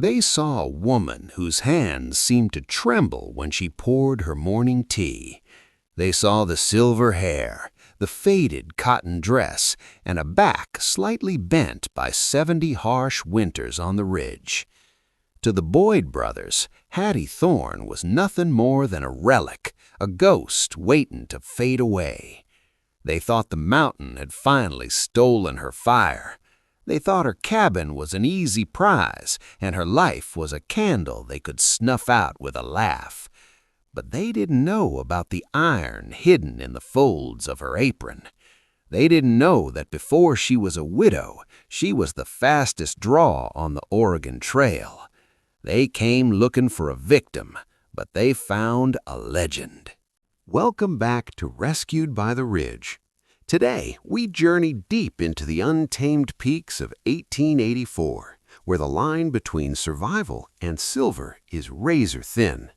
They saw a woman whose hands seemed to tremble when she poured her morning tea. They saw the silver hair, the faded cotton dress, and a back slightly bent by 70 harsh winters on the ridge. To the Boyd brothers, Hattie Thorne was nothing more than a relic, a ghost waiting to fade away. They thought the mountain had finally stolen her fire. They thought her cabin was an easy prize, and her life was a candle they could snuff out with a laugh. But they didn't know about the iron hidden in the folds of her apron. They didn't know that before she was a widow, she was the fastest draw on the Oregon Trail. They came looking for a victim, but they found a legend. Welcome back to Rescued by the Ridge. Today, we journey deep into the untamed peaks of 1884, where the line between survival and silver is razor thin.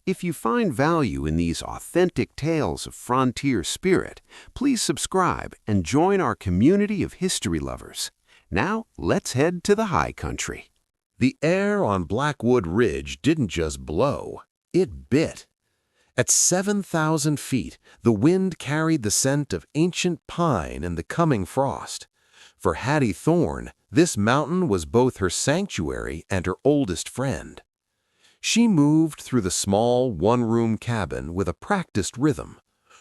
If you find value in these authentic tales of frontier spirit, please subscribe and join our community of history lovers. Now, let's head to the high country. The air on Blackwood Ridge didn't just blow, it bit. At 7,000 feet, the wind carried the scent of ancient pine and the coming frost. For Hattie Thorne, this mountain was both her sanctuary and her oldest friend. She moved through the small, one-room cabin with a practiced rhythm.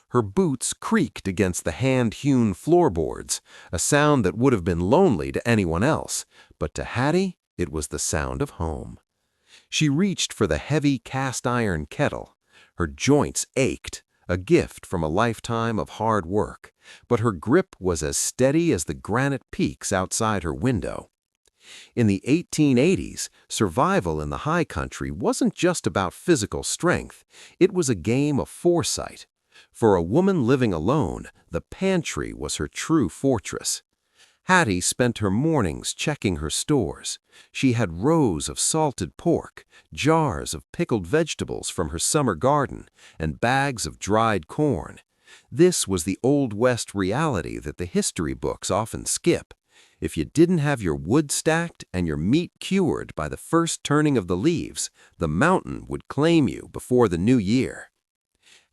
Her boots creaked against the hand-hewn floorboards, a sound that would have been lonely to anyone else, but to Hattie, it was the sound of home. She reached for the heavy cast-iron kettle. Her joints ached, a gift from a lifetime of hard work, but her grip was as steady as the granite peaks outside her window. In the 1880s, survival in the high country wasn't just about physical strength, it was a game of foresight. For a woman living alone, the pantry was her true fortress. Hattie spent her mornings checking her stores. She had rows of salted pork, jars of pickled vegetables from her summer garden, and bags of dried corn. This was the Old West reality that the history books often skip. If you didn't have your wood stacked and your meat cured by the first turning of the leaves, the mountain would claim you before the new year.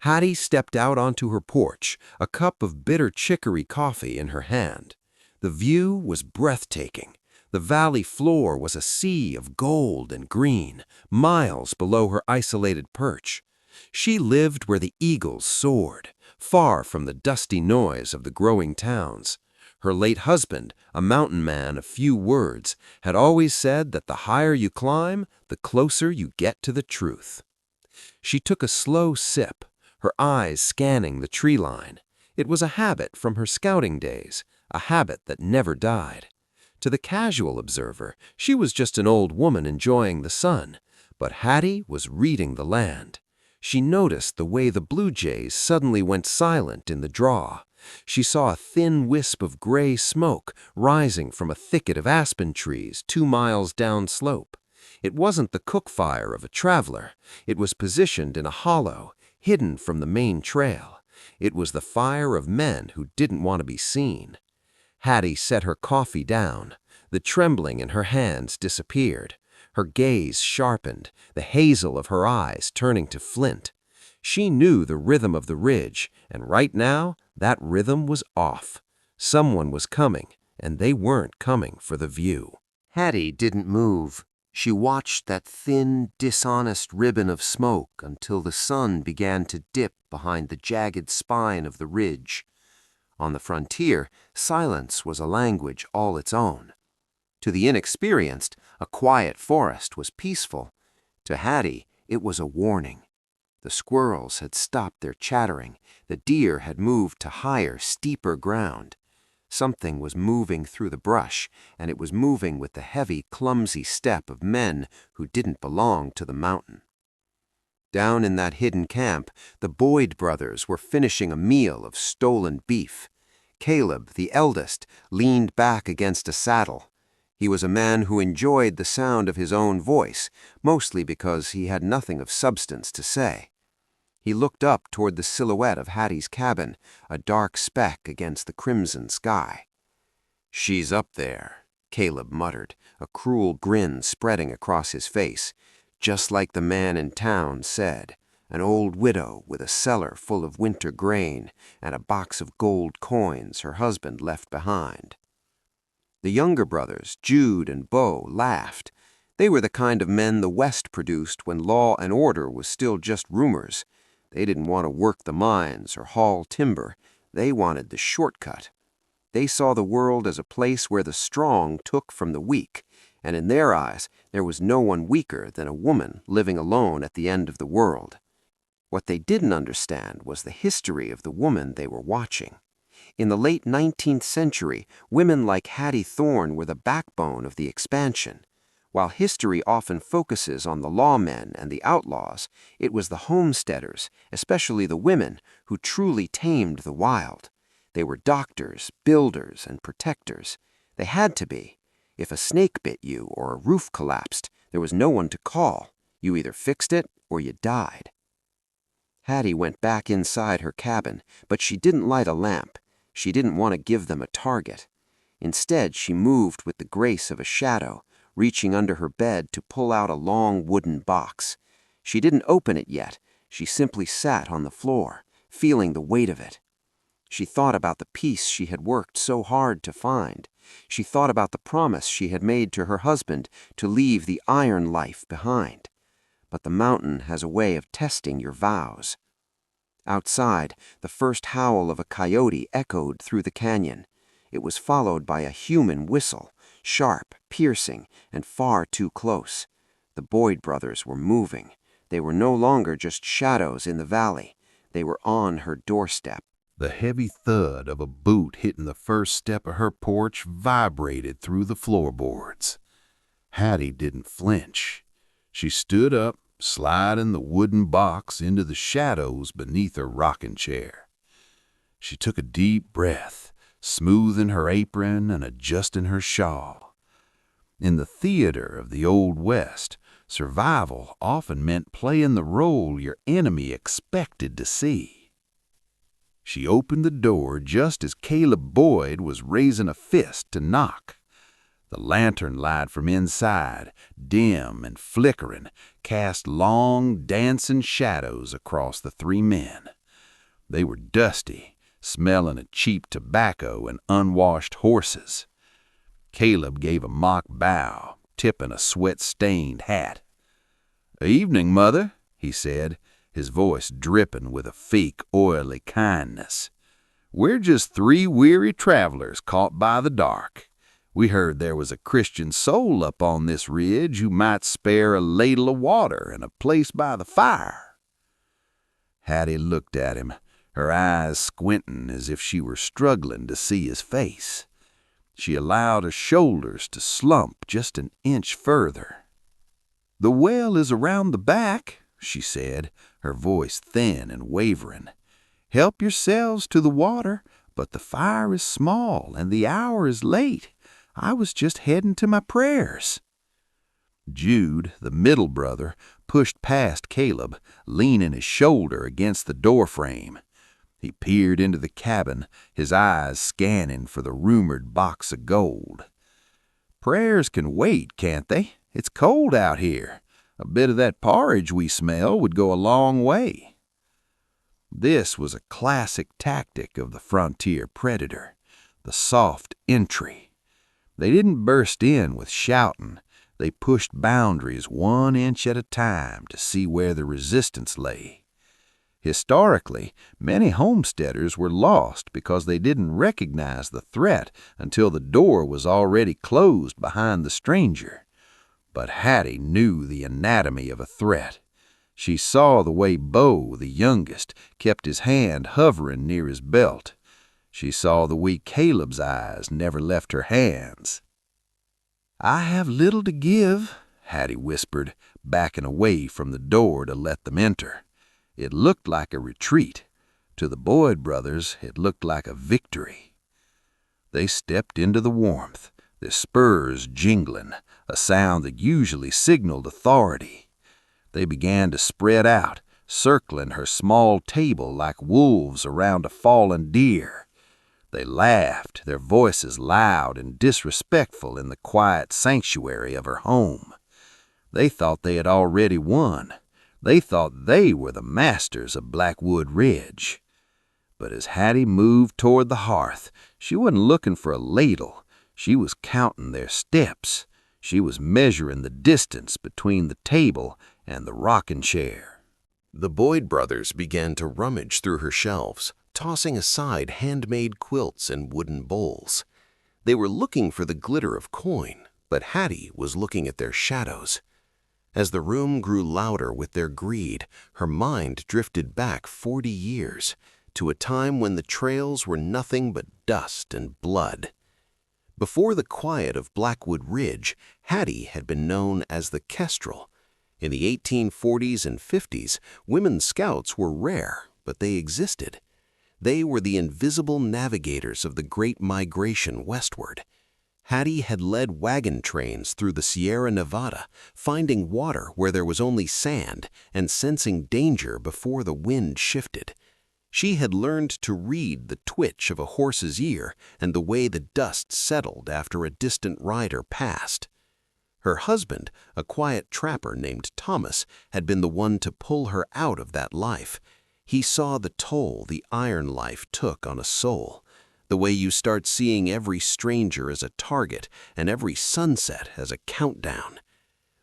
Hattie stepped out onto her porch, a cup of bitter chicory coffee in her hand. The view was breathtaking. The valley floor was a sea of gold and green, miles below her isolated perch. She lived where the eagles soared, far from the dusty noise of the growing towns. Her late husband, a mountain man of few words, had always said that the higher you climb, the closer you get to the truth. She took a slow sip, her eyes scanning the tree line. It was a habit from her scouting days, a habit that never died. To the casual observer, she was just an old woman enjoying the sun, but Hattie was reading the land. She noticed the way the blue jays suddenly went silent in the draw. She saw a thin wisp of gray smoke rising from a thicket of aspen trees 2 miles downslope. It wasn't the cook fire of a traveler. It was positioned in a hollow, hidden from the main trail. It was the fire of men who didn't want to be seen. Hattie set her coffee down. The trembling in her hands disappeared. Her gaze sharpened, the hazel of her eyes turning to flint. She knew the rhythm of the ridge, and right now, that rhythm was off. Someone was coming, and they weren't coming for the view. Hattie didn't move. She watched that thin, dishonest ribbon of smoke until the sun began to dip behind the jagged spine of the ridge. On the frontier, silence was a language all its own. To the inexperienced, a quiet forest was peaceful. To Hattie, it was a warning. The squirrels had stopped their chattering. The deer had moved to higher, steeper ground. Something was moving through the brush, and it was moving with the heavy, clumsy step of men who didn't belong to the mountain. Down in that hidden camp, the Boyd brothers were finishing a meal of stolen beef. Caleb, the eldest, leaned back against a saddle. He was a man who enjoyed the sound of his own voice, mostly because he had nothing of substance to say. He looked up toward the silhouette of Hattie's cabin, a dark speck against the crimson sky. "She's up there," Caleb muttered, a cruel grin spreading across his face. Just like the man in town said, an old widow with a cellar full of winter grain and a box of gold coins her husband left behind. The younger brothers, Jude and Beau, laughed. They were the kind of men the West produced when law and order was still just rumors. They didn't want to work the mines or haul timber. They wanted the shortcut. They saw the world as a place where the strong took from the weak, and in their eyes there was no one weaker than a woman living alone at the end of the world. What they didn't understand was the history of the woman they were watching. In the late 19th century, women like Hattie Thorne were the backbone of the expansion. While history often focuses on the lawmen and the outlaws, it was the homesteaders, especially the women, who truly tamed the wild. They were doctors, builders, and protectors. They had to be. If a snake bit you or a roof collapsed, there was no one to call. You either fixed it or you died. Hattie went back inside her cabin, but she didn't light a lamp. She didn't want to give them a target. Instead, she moved with the grace of a shadow, reaching under her bed to pull out a long wooden box. She didn't open it yet. She simply sat on the floor, feeling the weight of it. She thought about the peace she had worked so hard to find. She thought about the promise she had made to her husband to leave the iron life behind. But the mountain has a way of testing your vows. Outside, the first howl of a coyote echoed through the canyon. It was followed by a human whistle, sharp, piercing, and far too close. The Boyd brothers were moving. They were no longer just shadows in the valley. They were on her doorstep. The heavy thud of a boot hitting the first step of her porch vibrated through the floorboards. Hattie didn't flinch. She stood up, sliding the wooden box into the shadows beneath her rocking chair. She took a deep breath, smoothing her apron and adjusting her shawl. In the theater of the Old West, survival often meant playing the role your enemy expected to see. She opened the door just as Caleb Boyd was raising a fist to knock. The lantern light from inside, dim and flickering, cast long, dancing shadows across the three men. They were dusty, smelling of cheap tobacco and unwashed horses. Caleb gave a mock bow, tipping a sweat-stained hat. "Evening, Mother," he said, his voice dripping with a fake, oily kindness. "We're just three weary travelers caught by the dark. We heard there was a Christian soul up on this ridge who might spare a ladle of water and a place by the fire." Hattie looked at him, her eyes squinting as if she were struggling to see his face. She allowed her shoulders to slump just an inch further. "The well is around the back," she said, her voice thin and wavering. "Help yourselves to the water, but the fire is small and the hour is late. I was just heading to my prayers." Jude, the middle brother, pushed past Caleb, leaning his shoulder against the doorframe. He peered into the cabin, his eyes scanning for the rumored box of gold. "Prayers can wait, can't they? It's cold out here. A bit of that porridge we smell would go a long way." This was a classic tactic of the frontier predator, the soft entry. They didn't burst in with shouting. They pushed boundaries 1 inch at a time to see where the resistance lay. Historically, many homesteaders were lost because they didn't recognize the threat until the door was already closed behind the stranger. But Hattie knew the anatomy of a threat. She saw the way Beau, the youngest, kept his hand hovering near his belt. She saw the way Caleb's eyes never left her hands. "I have little to give," Hattie whispered, backing away from the door to let them enter. It looked like a retreat. To the Boyd brothers, it looked like a victory. They stepped into the warmth, their spurs jingling, a sound that usually signaled authority. They began to spread out, circling her small table like wolves around a fallen deer. They laughed, their voices loud and disrespectful in the quiet sanctuary of her home. They thought they had already won. They thought they were the masters of Blackwood Ridge. But as Hattie moved toward the hearth, she wasn't looking for a ladle. She was counting their steps. She was measuring the distance between the table and the rocking chair. The Boyd brothers began to rummage through her shelves, tossing aside handmade quilts and wooden bowls. They were looking for the glitter of coin, but Hattie was looking at their shadows. As the room grew louder with their greed, her mind drifted back 40 years, to a time when the trails were nothing but dust and blood. Before the quiet of Blackwood Ridge, Hattie had been known as the Kestrel. In the 1840s and 50s, women scouts were rare, but they existed. They were the invisible navigators of the Great Migration westward. Hattie had led wagon trains through the Sierra Nevada, finding water where there was only sand and sensing danger before the wind shifted. She had learned to read the twitch of a horse's ear and the way the dust settled after a distant rider passed. Her husband, a quiet trapper named Thomas, had been the one to pull her out of that life. He saw the toll the iron life took on a soul, the way you start seeing every stranger as a target and every sunset as a countdown.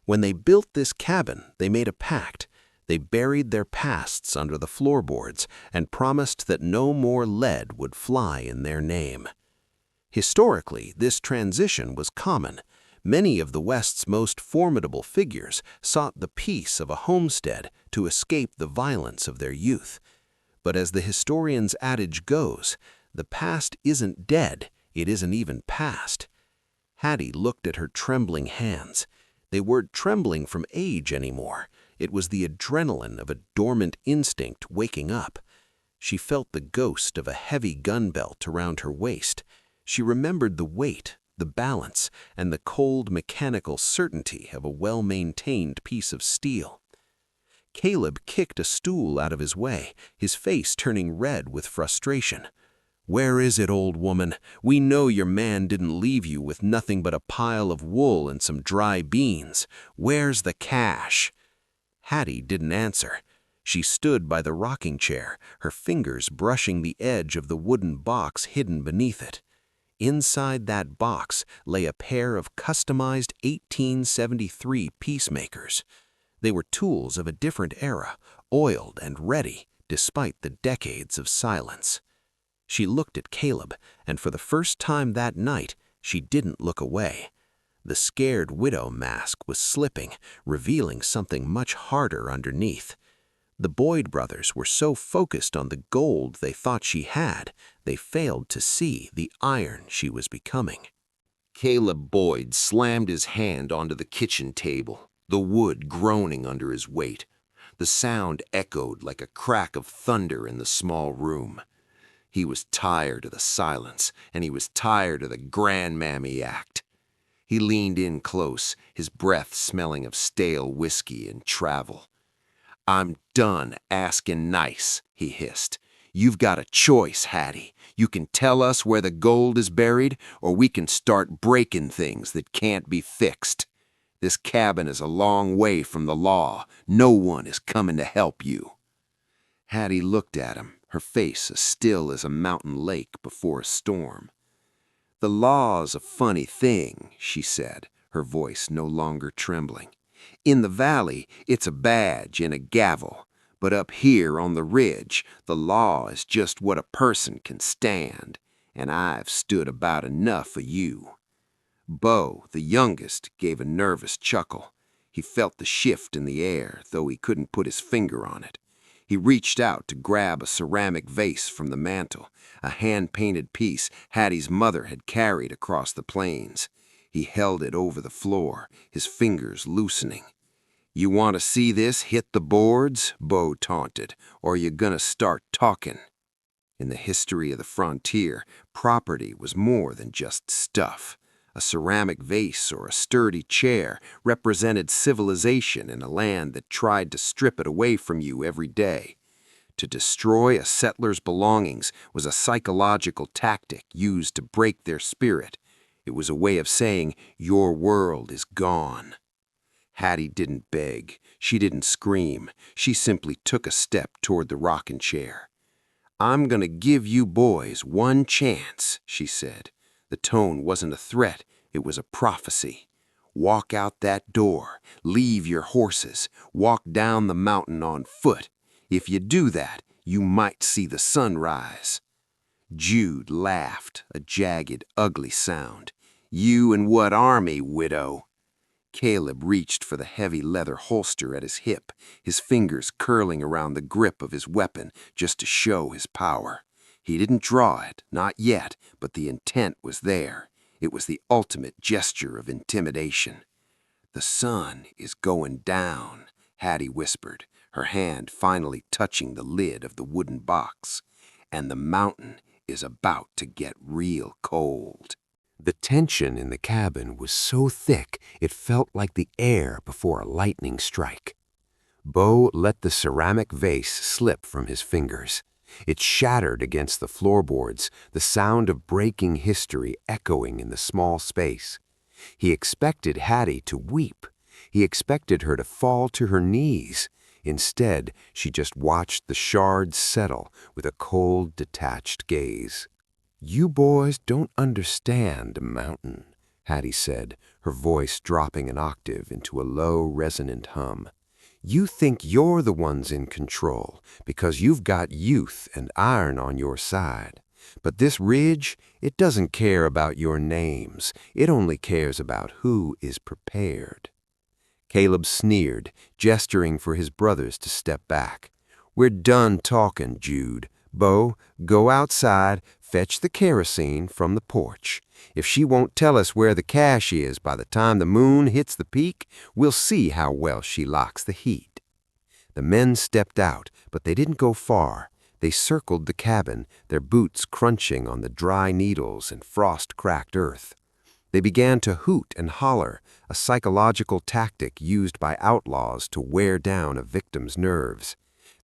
When they built this cabin, they made a pact. They buried their pasts under the floorboards and promised that no more lead would fly in their name. Historically, this transition was common. Many of the West's most formidable figures sought the peace of a homestead to escape the violence of their youth. But as the historian's adage goes, the past isn't dead, it isn't even past. Hattie looked at her trembling hands. They weren't trembling from age anymore. It was the adrenaline of a dormant instinct waking up. She felt the ghost of a heavy gun belt around her waist. She remembered the weight, the balance, and the cold mechanical certainty of a well-maintained piece of steel. Caleb kicked a stool out of his way, his face turning red with frustration. "Where is it, old woman? We know your man didn't leave you with nothing but a pile of wool and some dry beans. Where's the cash?" Hattie didn't answer. She stood by the rocking chair, her fingers brushing the edge of the wooden box hidden beneath it. Inside that box lay a pair of customized 1873 peacemakers. They were tools of a different era, oiled and ready, despite the decades of silence. She looked at Caleb, and for the first time that night, she didn't look away. The scared widow mask was slipping, revealing something much harder underneath. The Boyd brothers were so focused on the gold they thought she had, they failed to see the iron she was becoming. Caleb Boyd slammed his hand onto the kitchen table, the wood groaning under his weight. The sound echoed like a crack of thunder in the small room. He was tired of the silence, and he was tired of the grandmammy act. He leaned in close, his breath smelling of stale whiskey and travel. "I'm done asking nice," he hissed. "You've got a choice, Hattie. You can tell us where the gold is buried, or we can start breaking things that can't be fixed. This cabin is a long way from the law. No one is coming to help you." Hattie looked at him, her face as still as a mountain lake before a storm. "The law's a funny thing," she said, her voice no longer trembling. "In the valley, it's a badge and a gavel, but up here on the ridge, the law is just what a person can stand, and I've stood about enough of you." Bo, the youngest, gave a nervous chuckle. He felt the shift in the air, though he couldn't put his finger on it. He reached out to grab a ceramic vase from the mantel, a hand-painted piece Hattie's mother had carried across the plains. He held it over the floor, his fingers loosening. "You want to see this hit the boards?" Bo taunted. "Or you gonna start talking?" In the history of the frontier, property was more than just stuff. A ceramic vase or a sturdy chair represented civilization in a land that tried to strip it away from you every day. To destroy a settler's belongings was a psychological tactic used to break their spirit. It was a way of saying, your world is gone. Hattie didn't beg. She didn't scream. She simply took a step toward the rocking chair. "I'm gonna give you boys one chance," she said. The tone wasn't a threat, it was a prophecy. "Walk out that door, leave your horses, walk down the mountain on foot. If you do that, you might see the sun rise." Jude laughed, a jagged, ugly sound. "You and what army, widow?" Caleb reached for the heavy leather holster at his hip, his fingers curling around the grip of his weapon just to show his power. He didn't draw it, not yet, but the intent was there. It was the ultimate gesture of intimidation. "The sun is going down," Hattie whispered, her hand finally touching the lid of the wooden box. "And the mountain is about to get real cold." The tension in the cabin was so thick it felt like the air before a lightning strike. Bo let the ceramic vase slip from his fingers. It shattered against the floorboards, the sound of breaking history echoing in the small space. He expected Hattie to weep. He expected her to fall to her knees. Instead, she just watched the shards settle with a cold, detached gaze. "You boys don't understand a mountain," Hattie said, her voice dropping an octave into a low, resonant hum. "You think you're the ones in control because you've got youth and iron on your side. But this ridge, it doesn't care about your names. It only cares about who is prepared." Caleb sneered, gesturing for his brothers to step back. "We're done talking, Jude. Bo, go outside, fetch the kerosene from the porch. If she won't tell us where the cache is by the time the moon hits the peak, we'll see how well she locks the heat." The men stepped out, but they didn't go far. They circled the cabin, their boots crunching on the dry needles and frost-cracked earth. They began to hoot and holler, a psychological tactic used by outlaws to wear down a victim's nerves.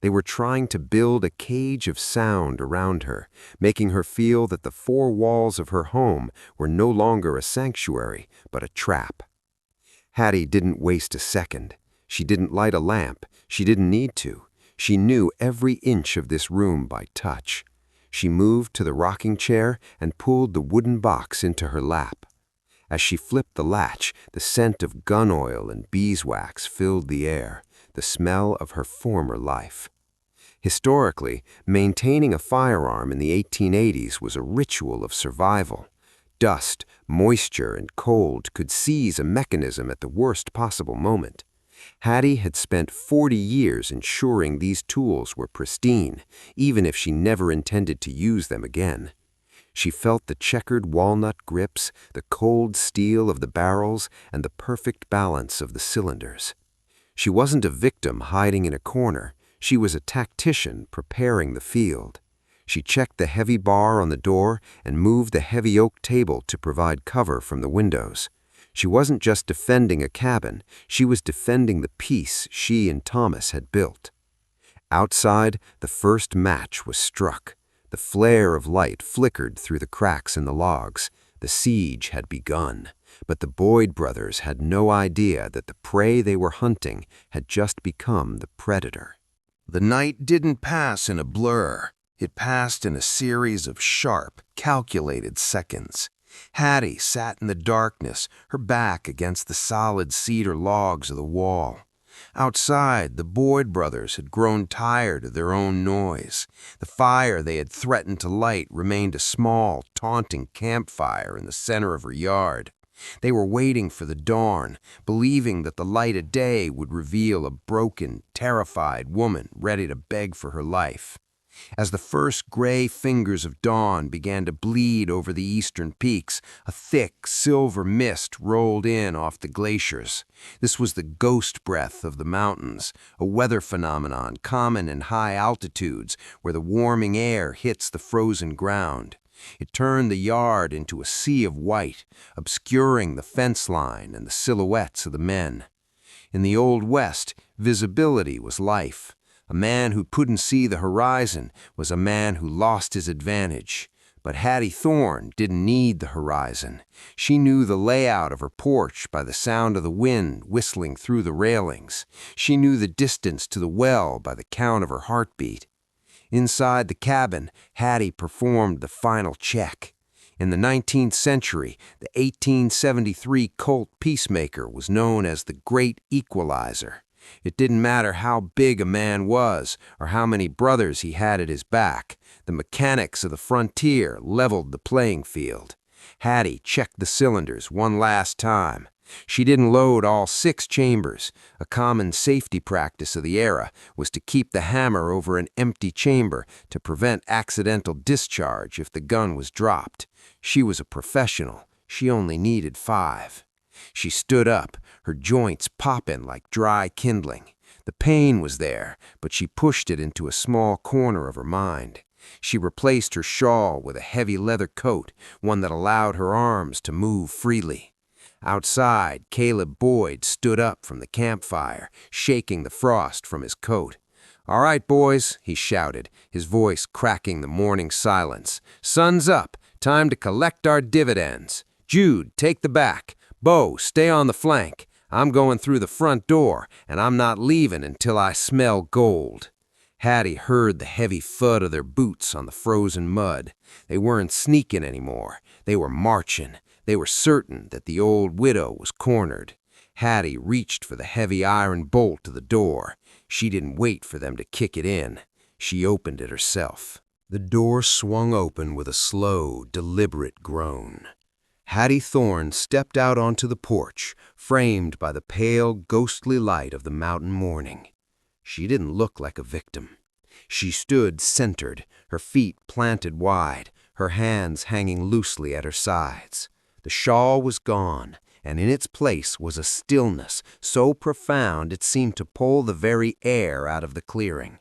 They were trying to build a cage of sound around her, making her feel that the four walls of her home were no longer a sanctuary, but a trap. Hattie didn't waste a second. She didn't light a lamp. She didn't need to. She knew every inch of this room by touch. She moved to the rocking chair and pulled the wooden box into her lap. As she flipped the latch, the scent of gun oil and beeswax filled the air, the smell of her former life. Historically, maintaining a firearm in the 1880s was a ritual of survival. Dust, moisture, and cold could seize a mechanism at the worst possible moment. Hattie had spent 40 years ensuring these tools were pristine, even if she never intended to use them again. She felt the checkered walnut grips, the cold steel of the barrels, and the perfect balance of the cylinders. She wasn't a victim hiding in a corner. She was a tactician preparing the field. She checked the heavy bar on the door and moved the heavy oak table to provide cover from the windows. She wasn't just defending a cabin, she was defending the peace she and Thomas had built. Outside, the first match was struck. The flare of light flickered through the cracks in the logs. The siege had begun, but the Boyd brothers had no idea that the prey they were hunting had just become the predator. The night didn't pass in a blur. It passed in a series of sharp, calculated seconds. Hattie sat in the darkness, her back against the solid cedar logs of the wall. Outside, the Boyd brothers had grown tired of their own noise. The fire they had threatened to light remained a small, taunting campfire in the center of her yard. They were waiting for the dawn, believing that the light of day would reveal a broken, terrified woman ready to beg for her life. As the first gray fingers of dawn began to bleed over the eastern peaks, a thick, silver mist rolled in off the glaciers. This was the ghost breath of the mountains, a weather phenomenon common in high altitudes where the warming air hits the frozen ground. It turned the yard into a sea of white, obscuring the fence line and the silhouettes of the men. In the Old West, visibility was life. A man who couldn't see the horizon was a man who lost his advantage. But Hattie Thorne didn't need the horizon. She knew the layout of her porch by the sound of the wind whistling through the railings. She knew the distance to the well by the count of her heartbeat. Inside the cabin, Hattie performed the final check. In the 19th century, the 1873 Colt Peacemaker was known as the Great Equalizer. It didn't matter how big a man was or how many brothers he had at his back. The mechanics of the frontier leveled the playing field. Hattie checked the cylinders one last time. She didn't load all 6 chambers. A common safety practice of the era was to keep the hammer over an empty chamber to prevent accidental discharge if the gun was dropped. She was a professional. She only needed 5. She stood up, her joints popping like dry kindling. The pain was there, but she pushed it into a small corner of her mind. She replaced her shawl with a heavy leather coat, one that allowed her arms to move freely. Outside, Caleb Boyd stood up from the campfire, shaking the frost from his coat. "All right, boys," he shouted, his voice cracking the morning silence. "Sun's up. Time to collect our dividends. Jude, take the back. Bo, stay on the flank. I'm going through the front door, and I'm not leaving until I smell gold." Hattie heard the heavy thud of their boots on the frozen mud. They weren't sneaking anymore. They were marching. They were certain that the old widow was cornered. Hattie reached for the heavy iron bolt of the door. She didn't wait for them to kick it in. She opened it herself. The door swung open with a slow, deliberate groan. Hattie Thorne stepped out onto the porch, framed by the pale, ghostly light of the mountain morning. She didn't look like a victim. She stood centered, her feet planted wide, her hands hanging loosely at her sides. The shawl was gone, and in its place was a stillness so profound it seemed to pull the very air out of the clearing.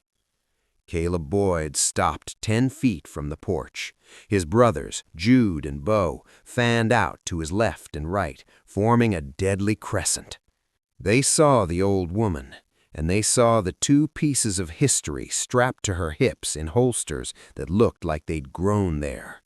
Caleb Boyd stopped 10 feet from the porch. His brothers, Jude and Bo, fanned out to his left and right, forming a deadly crescent. They saw the old woman, and they saw the 2 pieces of history strapped to her hips in holsters that looked like they'd grown there.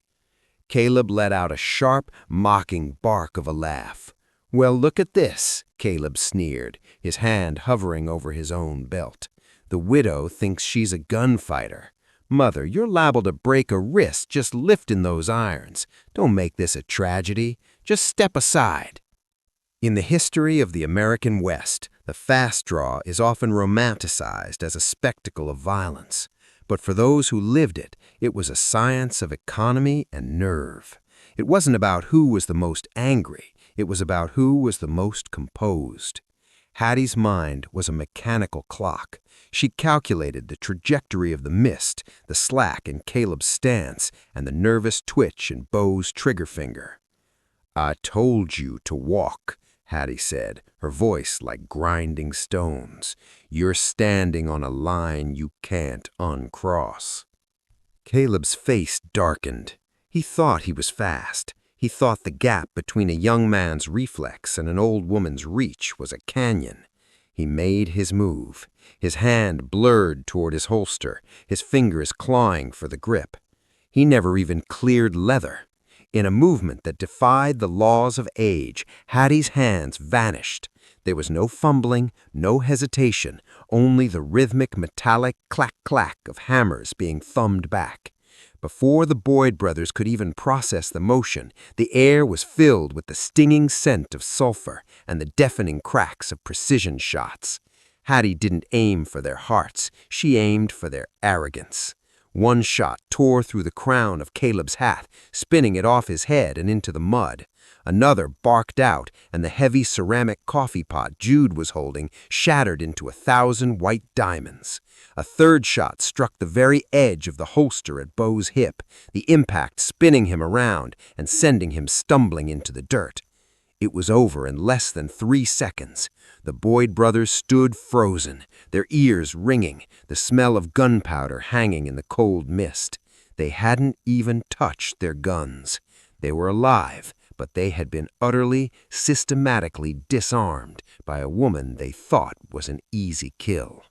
Caleb let out a sharp, mocking bark of a laugh. "Well, look at this," Caleb sneered, his hand hovering over his own belt. "The widow thinks she's a gunfighter. Mother, you're liable to break a wrist just lifting those irons. Don't make this a tragedy. Just step aside." In the history of the American West, the fast draw is often romanticized as a spectacle of violence. But for those who lived it, it was a science of economy and nerve. It wasn't about who was the most angry. It was about who was the most composed. Hattie's mind was a mechanical clock. She calculated the trajectory of the mist, the slack in Caleb's stance, and the nervous twitch in Bo's trigger finger. "I told you to walk," Hattie said, her voice like grinding stones. "You're standing on a line you can't uncross." Caleb's face darkened. He thought he was fast. He thought the gap between a young man's reflex and an old woman's reach was a canyon. He made his move. His hand blurred toward his holster, his fingers clawing for the grip. He never even cleared leather. In a movement that defied the laws of age, Hattie's hands vanished. There was no fumbling, no hesitation, only the rhythmic metallic clack-clack of hammers being thumbed back. Before the Boyd brothers could even process the motion, the air was filled with the stinging scent of sulfur and the deafening cracks of precision shots. Hattie didn't aim for their hearts. She aimed for their arrogance. One shot tore through the crown of Caleb's hat, spinning it off his head and into the mud. Another barked out, and the heavy ceramic coffee pot Jude was holding shattered into 1,000 white diamonds. A third shot struck the very edge of the holster at Bo's hip, the impact spinning him around and sending him stumbling into the dirt. It was over in less than 3 seconds. The Boyd brothers stood frozen, their ears ringing, the smell of gunpowder hanging in the cold mist. They hadn't even touched their guns. They were alive, but they had been utterly, systematically disarmed by a woman they thought was an easy kill.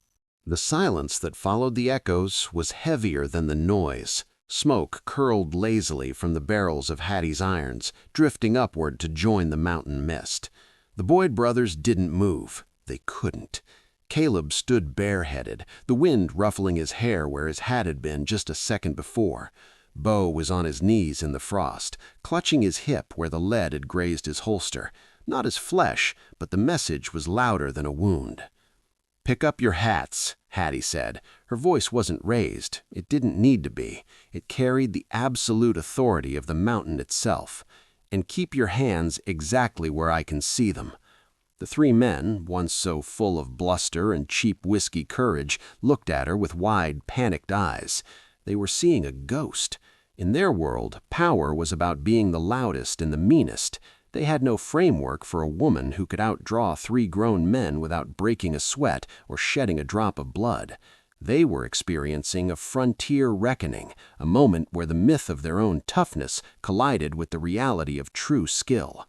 The silence that followed the echoes was heavier than the noise. Smoke curled lazily from the barrels of Hattie's irons, drifting upward to join the mountain mist. The Boyd brothers didn't move. They couldn't. Caleb stood bareheaded, the wind ruffling his hair where his hat had been just a second before. Bo was on his knees in the frost, clutching his hip where the lead had grazed his holster. Not his flesh, but the message was louder than a wound. "Pick up your hats," Hattie said. Her voice wasn't raised. It didn't need to be. It carried the absolute authority of the mountain itself. "And keep your hands exactly where I can see them." The three men, once so full of bluster and cheap whiskey courage, looked at her with wide, panicked eyes. They were seeing a ghost. In their world, power was about being the loudest and the meanest. They had no framework for a woman who could outdraw three grown men without breaking a sweat or shedding a drop of blood. They were experiencing a frontier reckoning, a moment where the myth of their own toughness collided with the reality of true skill.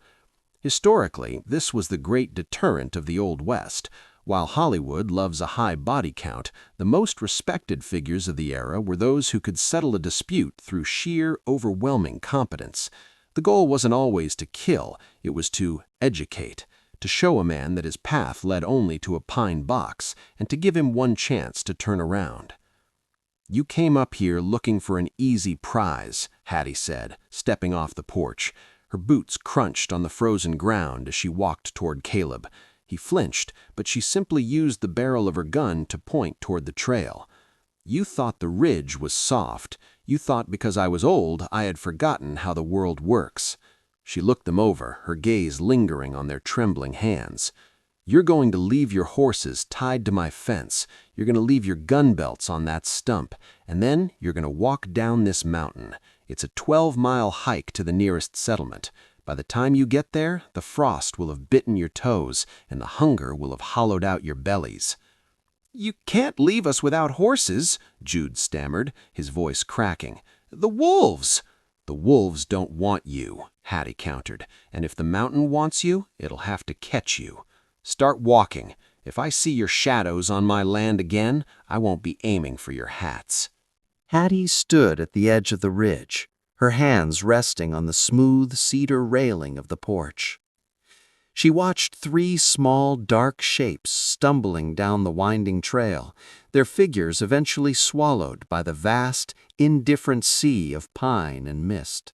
Historically, this was the great deterrent of the Old West. While Hollywood loves a high body count, the most respected figures of the era were those who could settle a dispute through sheer, overwhelming competence. The goal wasn't always to kill, it was to educate, to show a man that his path led only to a pine box, and to give him one chance to turn around. "You came up here looking for an easy prize," Hattie said, stepping off the porch. Her boots crunched on the frozen ground as she walked toward Caleb. He flinched, but she simply used the barrel of her gun to point toward the trail. "You thought the ridge was soft. You thought because I was old, I had forgotten how the world works." She looked them over, her gaze lingering on their trembling hands. "You're going to leave your horses tied to my fence. You're going to leave your gun belts on that stump. And then you're going to walk down this mountain. It's a 12-mile hike to the nearest settlement. By the time you get there, the frost will have bitten your toes, and the hunger will have hollowed out your bellies." "You can't leave us without horses," Jude stammered, his voice cracking. "The wolves!" "The wolves don't want you," Hattie countered, "and if the mountain wants you, it'll have to catch you. Start walking. If I see your shadows on my land again, I won't be aiming for your hats." Hattie stood at the edge of the ridge, her hands resting on the smooth cedar railing of the porch. She watched three small, dark shapes stumbling down the winding trail, their figures eventually swallowed by the vast, indifferent sea of pine and mist.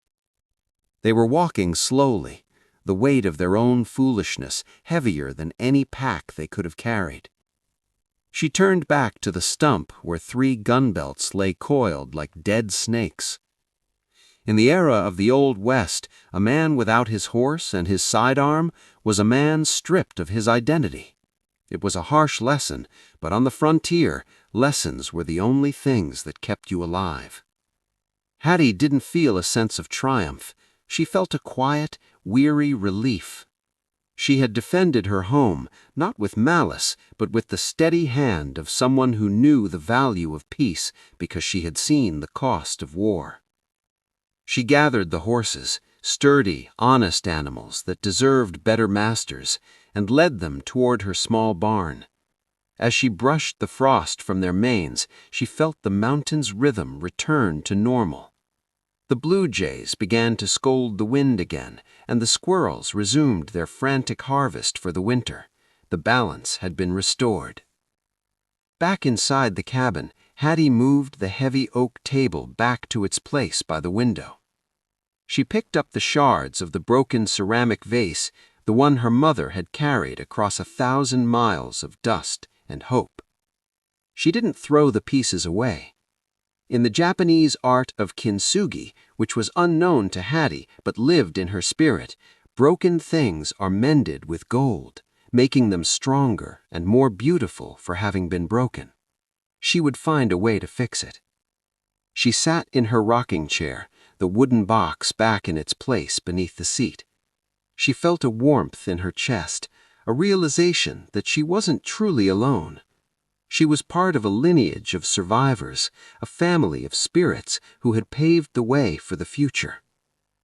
They were walking slowly, the weight of their own foolishness heavier than any pack they could have carried. She turned back to the stump where three gun belts lay coiled like dead snakes. In the era of the Old West, a man without his horse and his sidearm was a man stripped of his identity. It was a harsh lesson, but on the frontier, lessons were the only things that kept you alive. Hattie didn't feel a sense of triumph. She felt a quiet, weary relief. She had defended her home, not with malice, but with the steady hand of someone who knew the value of peace because she had seen the cost of war. She gathered the horses, sturdy, honest animals that deserved better masters, and led them toward her small barn. As she brushed the frost from their manes, she felt the mountain's rhythm return to normal. The blue jays began to scold the wind again, and the squirrels resumed their frantic harvest for the winter. The balance had been restored. Back inside the cabin, Hattie moved the heavy oak table back to its place by the window. She picked up the shards of the broken ceramic vase, the one her mother had carried across 1,000 miles of dust and hope. She didn't throw the pieces away. In the Japanese art of kintsugi, which was unknown to Hattie but lived in her spirit, broken things are mended with gold, making them stronger and more beautiful for having been broken. She would find a way to fix it. She sat in her rocking chair, the wooden box back in its place beneath the seat. She felt a warmth in her chest, a realization that she wasn't truly alone. She was part of a lineage of survivors, a family of spirits who had paved the way for the future.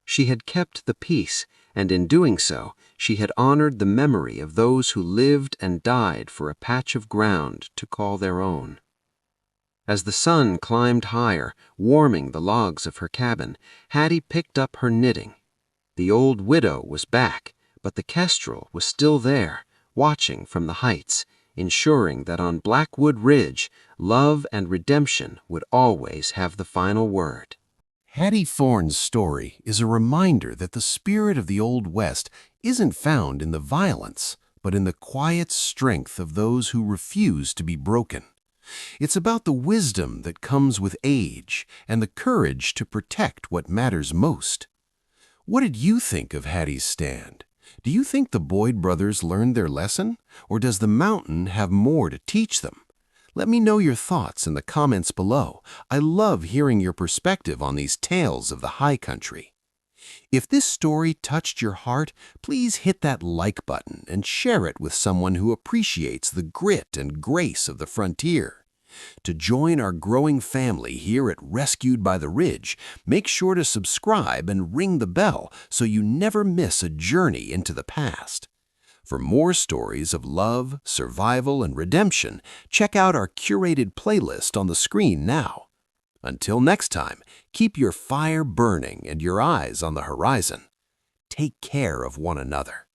She had kept the peace, and in doing so, she had honored the memory of those who lived and died for a patch of ground to call their own. As the sun climbed higher, warming the logs of her cabin, Hattie picked up her knitting. The old widow was back, but the Kestrel was still there, watching from the heights, ensuring that on Blackwood Ridge, love and redemption would always have the final word. Hattie Thorne's story is a reminder that the spirit of the Old West isn't found in the violence, but in the quiet strength of those who refuse to be broken. It's about the wisdom that comes with age and the courage to protect what matters most. What did you think of Hattie's stand? Do you think the Boyd brothers learned their lesson, or does the mountain have more to teach them? Let me know your thoughts in the comments below. I love hearing your perspective on these tales of the high country. If this story touched your heart, please hit that like button and share it with someone who appreciates the grit and grace of the frontier. To join our growing family here at Rescued by the Ridge, make sure to subscribe and ring the bell so you never miss a journey into the past. For more stories of love, survival, and redemption, check out our curated playlist on the screen now. Until next time, keep your fire burning and your eyes on the horizon. Take care of one another.